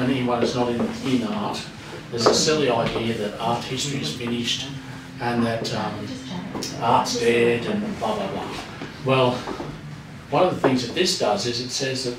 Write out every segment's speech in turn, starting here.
for anyone who's not in art, there's a silly idea that art history is finished and that art's dead and blah, blah, blah. Well, one of the things that this does is it says that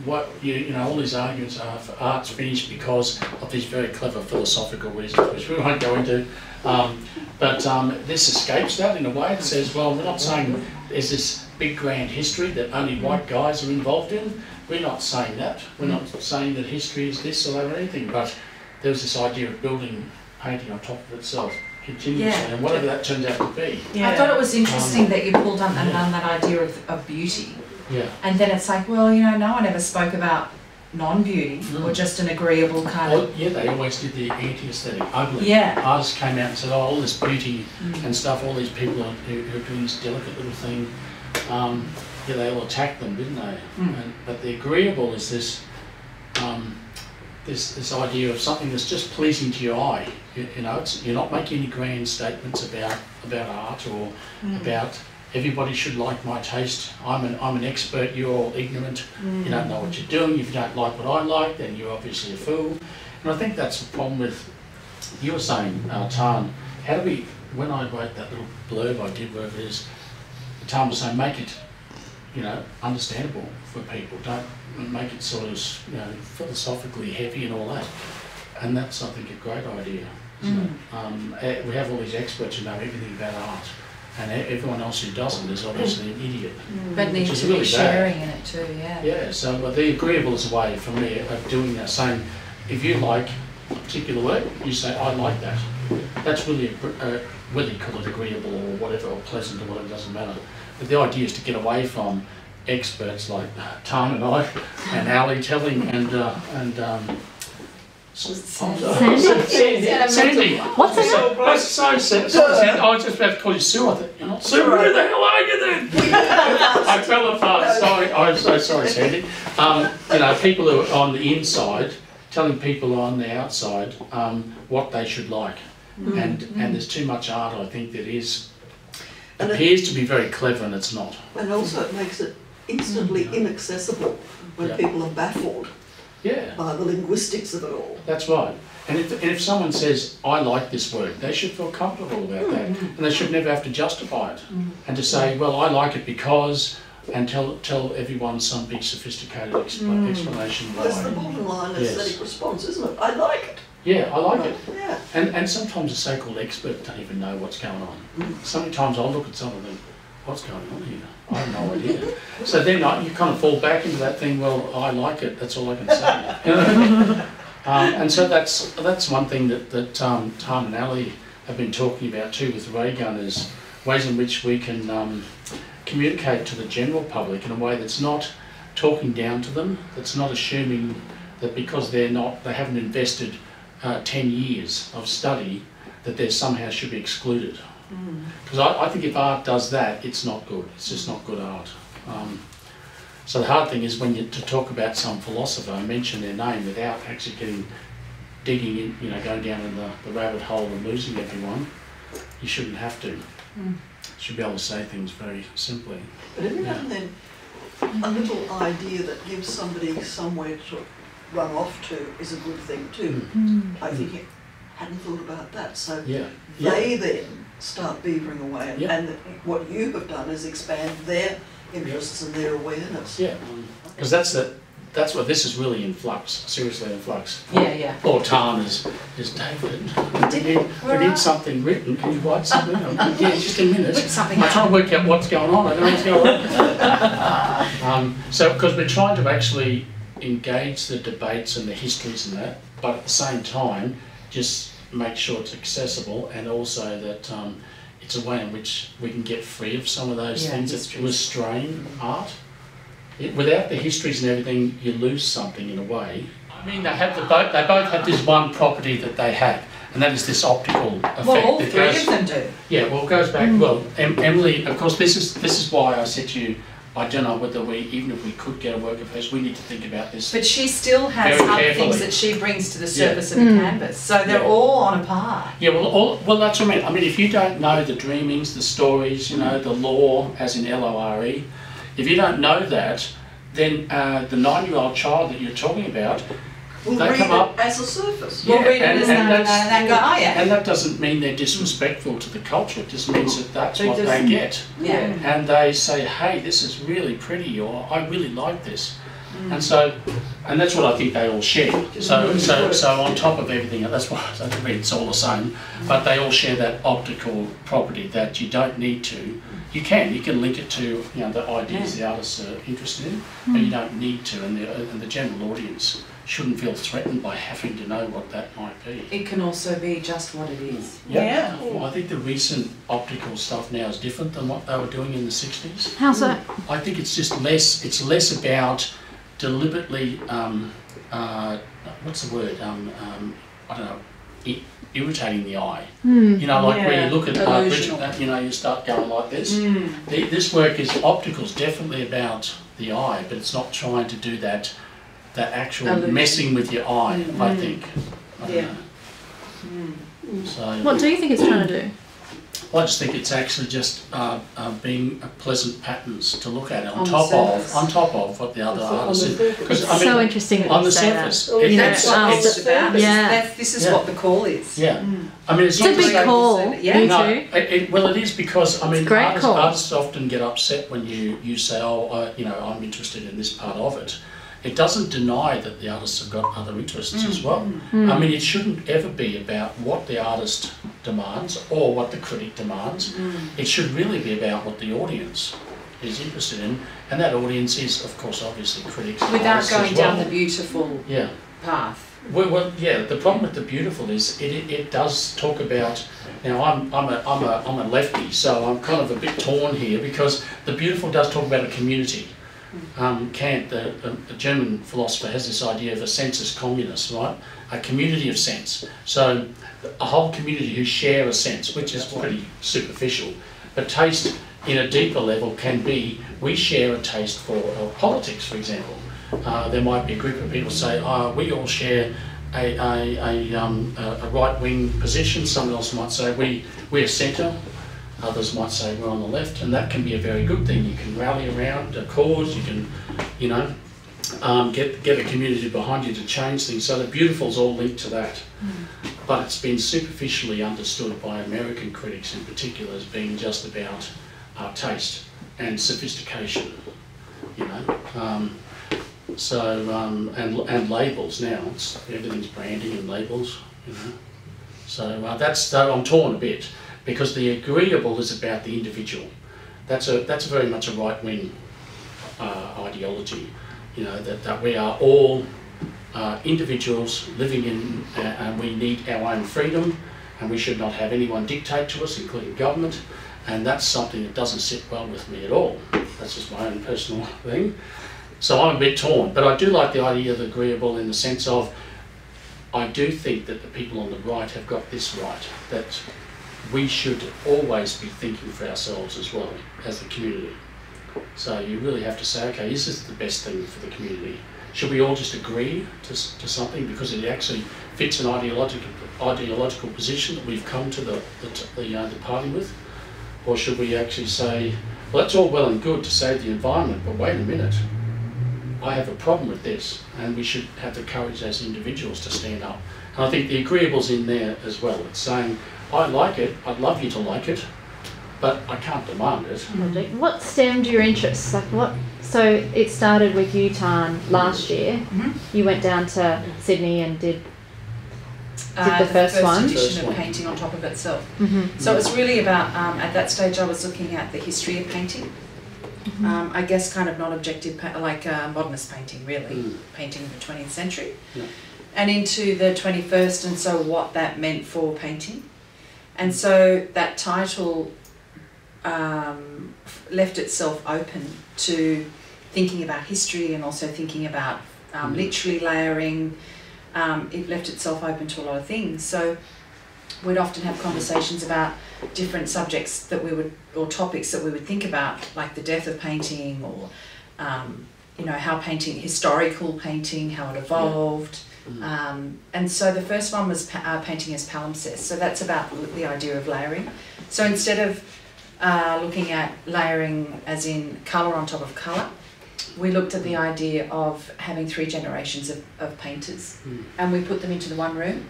all these arguments are for art's finished because of these very clever philosophical reasons, which we won't go into. But this escapes that in a way. It says, well, we're not saying there's this big grand history that only white guys are involved in. We're not saying that. We're not saying that history is this or that or anything. But there's this idea of building, painting on top of itself continuously, and whatever that turns out to be. Yeah. I thought it was interesting that you pulled on that idea of beauty. Yeah. And then it's like, well, no one ever spoke about non-beauty or just an agreeable kind of... Yeah, they always did the anti-aesthetic, ugly. Yeah. Artists came out and said, oh, all this beauty and stuff, all these people who are doing this delicate little thing, they all attacked them, didn't they? But the agreeable is this this idea of something that's just pleasing to your eye. You're not making any grand statements about art or about everybody should like my taste. I'm an expert. You're all ignorant. You don't know what you're doing. If you don't like what I like, then you're obviously a fool. And I think that's the problem with you were saying, Tan. How do we? When I wrote that little blurb I did, wherever it is, Tan was saying, make it, understandable for people. Don't make it sort of, philosophically heavy and all that. And that's, I think, a great idea, isn't it? We have all these experts who know everything about art, and everyone else who doesn't is obviously an idiot. But needs to be sharing in it too, yeah. Yeah, so the agreeable is a way for me of doing that, saying, if you like a particular work, you say, I like that. That's really, whether you call it agreeable or whatever, or pleasant or whatever, doesn't matter. But the idea is to get away from experts like Tan and I and Ali telling and Sandy. What's that? Sandy. I was just about to call you Sue. I thought, you're not Sue. Who the hell are you then? I fell apart. Sorry. I'm so sorry, Sandy. People who are on the inside telling people on the outside what they should like. And there's too much art, I think, that appears to be very clever and it's not. And also it makes it instantly inaccessible when people are baffled by the linguistics of it all. That's right. And if someone says, I like this work, they should feel comfortable about that. And they should never have to justify it. And to say, well, I like it because, and tell everyone some big sophisticated explanation why. That's the bottom line aesthetic response, isn't it? I like it. Yeah, I like it. Yeah. And sometimes a so-called expert don't even know what's going on. Sometimes I'll look at something and think, what's going on here? I have no idea. So then you kind of fall back into that thing, well, I like it, that's all I can say. And so that's one thing that Tan and Ali have been talking about too with ray gunners, ways in which we can communicate to the general public in a way that's not talking down to them, that's not assuming that because they haven't invested 10 years of study, that they somehow should be excluded. Because I think if art does that, it's not good. It's just not good art. So the hard thing is when to talk about some philosopher and mention their name without actually digging in, going down in the rabbit hole and losing everyone. You shouldn't have to. You should be able to say things very simply. But every now and then, a little idea that gives somebody somewhere to run off to is a good thing too. I think you hadn't thought about that. So they then start beavering away, and what you have done is expand their interests and their awareness. Yeah, because that's what this is really in flux, seriously in flux. Yeah. Or Tan is David, we need something written, can you write something? Yeah, just a minute. I'm trying to work out what's going on, I don't know what's going on. So, because we're trying to actually engage the debates and the histories and that, but at the same time, just make sure it's accessible and also that it's a way in which we can get free of some of those things that restrain art. Without the histories and everything, you lose something in a way. I mean, they both have this one property that they have, and that is this optical effect. Well, all three of them do. Yeah, well, it goes back. Well, Emily, of course, this is why I said to you, I don't know whether even if we could get a work of hers, we need to think about this. But she still has other things that she brings to the surface of the canvas, so they're all on a par. Yeah, well, that's what I mean. I mean, if you don't know the dreamings, the stories, the lore, as in L-O-R-E, if you don't know that, then the 9-year-old child that you're talking about We'll they read come up. it as a surface. We'll read it and- as and no, that's- and go, oh yeah. And that doesn't mean they're disrespectful to the culture, it just means that that's They what just- they get. Yeah. And they say, hey, this is really pretty, or I really like this. Mm. And that's what I think they all share. So on top of everything, that's why I mean, it's all the same, but they all share that optical property that you don't need to. You can link it to the ideas the artists are interested in, but you don't need to, and the general audience shouldn't feel threatened by having to know what that might be. It can also be just what it is. Yeah. Well, I think the recent optical stuff now is different than what they were doing in the 60s. How's that? I think it's just less. It's less about deliberately. What's the word? I don't know. Irritating the eye. You know, like where Yeah. you look at Illusional. you start going like this. This work is optical's definitely about the eye, but it's not trying to do that actual Illusion. messing with your eye. I think. I don't Yeah. know. So. What do you think it's trying to do? I just think it's actually just being pleasant patterns to look at On the surface. on top of what the other On the artists do. surface. Because It's so interesting that on you the say surface, that. it- That's what Yeah. it's about. Yeah. This is Yeah. what the call is. yeah. I mean, it's It's a not big to say- call. Yeah. You No, too. well, it is because I mean, a great call. artists often get upset when you say, "Oh, I'm interested in this part of it." It doesn't deny that the artists have got other interests as well. I mean, it shouldn't ever be about what the artist demands or what the critic demands. It should really be about what the audience is interested in, and that audience is, of course, obviously critics. and Without artists going as well. down the beautiful Yeah. path. Well, yeah. The problem with the beautiful is it does talk about. Now I'm a lefty, so I'm kind of a bit torn here because the beautiful does talk about a community. Kant, the German philosopher, has this idea of a sensus communis, right? A community of sense. So a whole community who share a sense, which is pretty superficial. But taste in a deeper level can be, we share a taste for politics, for example. There might be a group of people say, we all share a right-wing position. Someone else might say, we're centre. Others might say we're on the left, and that can be a very good thing. You can rally around a cause, you can, get a community behind you to change things. So the beautiful's all linked to that. But it's been superficially understood by American critics in particular as being just about taste and sophistication, and labels now. Everything's branding and labels, So I'm torn a bit. Because the agreeable is about the individual. That's very much a right-wing ideology. That we are all individuals living in, and we need our own freedom, and we should not have anyone dictate to us, including government. And that's something that doesn't sit well with me at all. That's just my own personal thing. So I'm a bit torn, but I do like the idea of agreeable in the sense of, I do think that the people on the right have got this right, that we should always be thinking for ourselves as well as the community. So you really have to say, okay, is this the best thing for the community? Should we all just agree to something because it actually fits an ideological position that we've come to the party with? Or should we actually say, well, that's all well and good to save the environment, but wait a minute, I have a problem with this, and we should have the courage as individuals to stand up. And I think the agreeable's in there as well. It's saying, I like it, I'd love you to like it, but I can't demand it. What stemmed your interest? So it started with Utah last year. You went down to Sydney and did the first one. Edition of Painting on Top of Itself. So it's really about, at that stage I was looking at the history of painting. I guess kind of non-objective, like modernist painting really, painting in the 20th century. And into the 21st, and so what that meant for painting. And so that title left itself open to thinking about history and also thinking about literally layering. It left itself open to a lot of things. So we'd often have conversations about different subjects that or topics that we would think about, like the death of painting, or how painting, historical painting, how it evolved. And so the first one was painting as palimpsest. So that's about the idea of layering. So instead of looking at layering as in colour on top of colour, we looked at the idea of having 3 generations of painters, and we put them into the one room.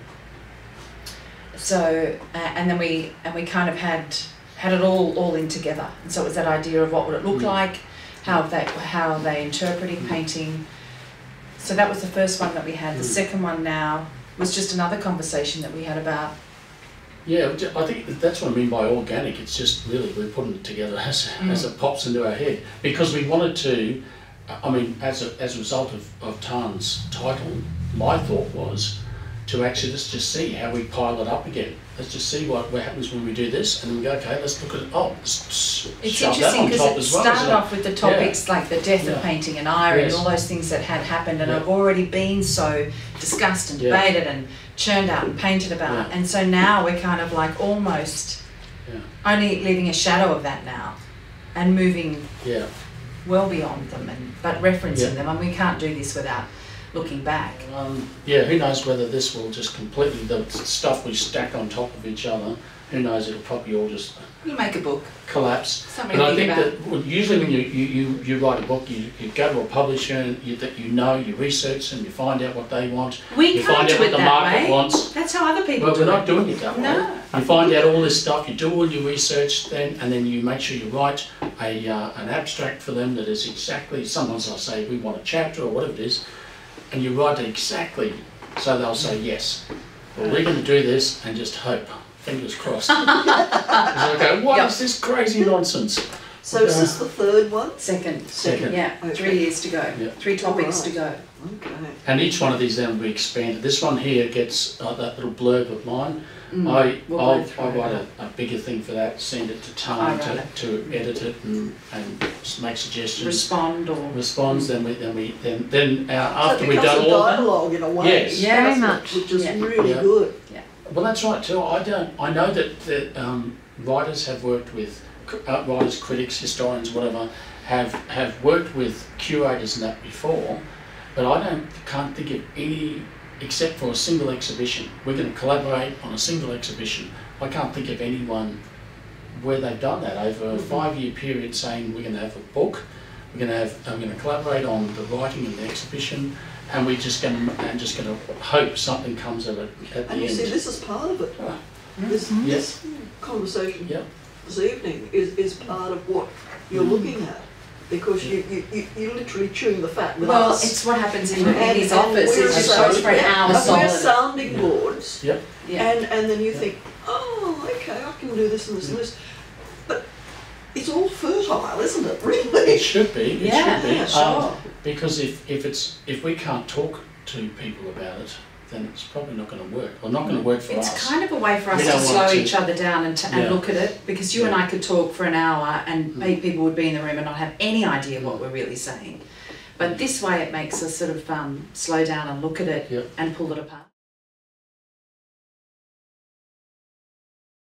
So and then we kind of had it all in together. And so it was that idea of what would it look like, how they interpreting painting. So that was the first one that we had. The second one now was just another conversation that we had about. Yeah, I think that's what I mean by organic. It's just really we're putting it together as it pops into our head, because we wanted to. I mean, as a result of Tan's title, my thought was to actually just see how we pile it up again. Let's just see what happens when we do this, and then we go, okay, let's look at it. Oh, it's interesting because it started off with the topics like the death of painting and iron and all those things that had happened and have already been so discussed and debated and churned out and painted about. And so now we're kind of like almost only leaving a shadow of that now and moving well beyond them, but referencing them. And we can't do this without looking back. Who knows whether this will just completely, the stuff we stack on top of each other, who knows, it'll probably all just you make a book collapse. Something but I think think that usually when you write a book, you go to a publisher and you research them, you find out what they want, you find out what the market wants. That's how other people do it. Well, we're not doing it that way. You find out all this stuff, you do all your research then, and then you make sure you write an abstract for them that is exactly, sometimes I'll say we want a chapter or whatever it is, and you write it exactly so they'll say yes. Well, we're going to do this and just hope. Fingers crossed. I go, what is this crazy nonsense? So is this the third one? Second. Yeah, Okay. 3 years to go. 3 topics to go. Okay. And each one of these then will be expanded. This one here gets that little blurb of mine. I write a bigger thing for that, send it to Tan to edit it and make suggestions. Responds. Then after we've done all that. Dialogue in a way. Yes. Very much. Which is really good. Well, that's right too. I know that writers have worked with writers, critics, historians, whatever, have worked with curators and that before, but I can't think of any, except for a single exhibition. We're going to collaborate on a single exhibition. I can't think of anyone where they've done that over a 5-year period, saying we're going to have a book, I'm going to collaborate on the writing and the exhibition, and we're just going to hope something comes of it at the end. And you see, this is part of it. This conversation this evening is part of what you're looking at, because you're literally chewing the fat with us. Well, it's what happens in his office. It just goes for an hour solid. We're sounding boards, Yep. and then you think, oh, okay, I can do this and this and this. But it's all fertile, isn't it, really? It should be. It should be. Sure. Because if we can't talk to people about it, then it's probably not going to work, or not going to work for us. It's kind of a way for us to slow each other down and look at it, because you and I could talk for an hour and people would be in the room and not have any idea what we're really saying. But this way it makes us sort of slow down and look at it and pull it apart.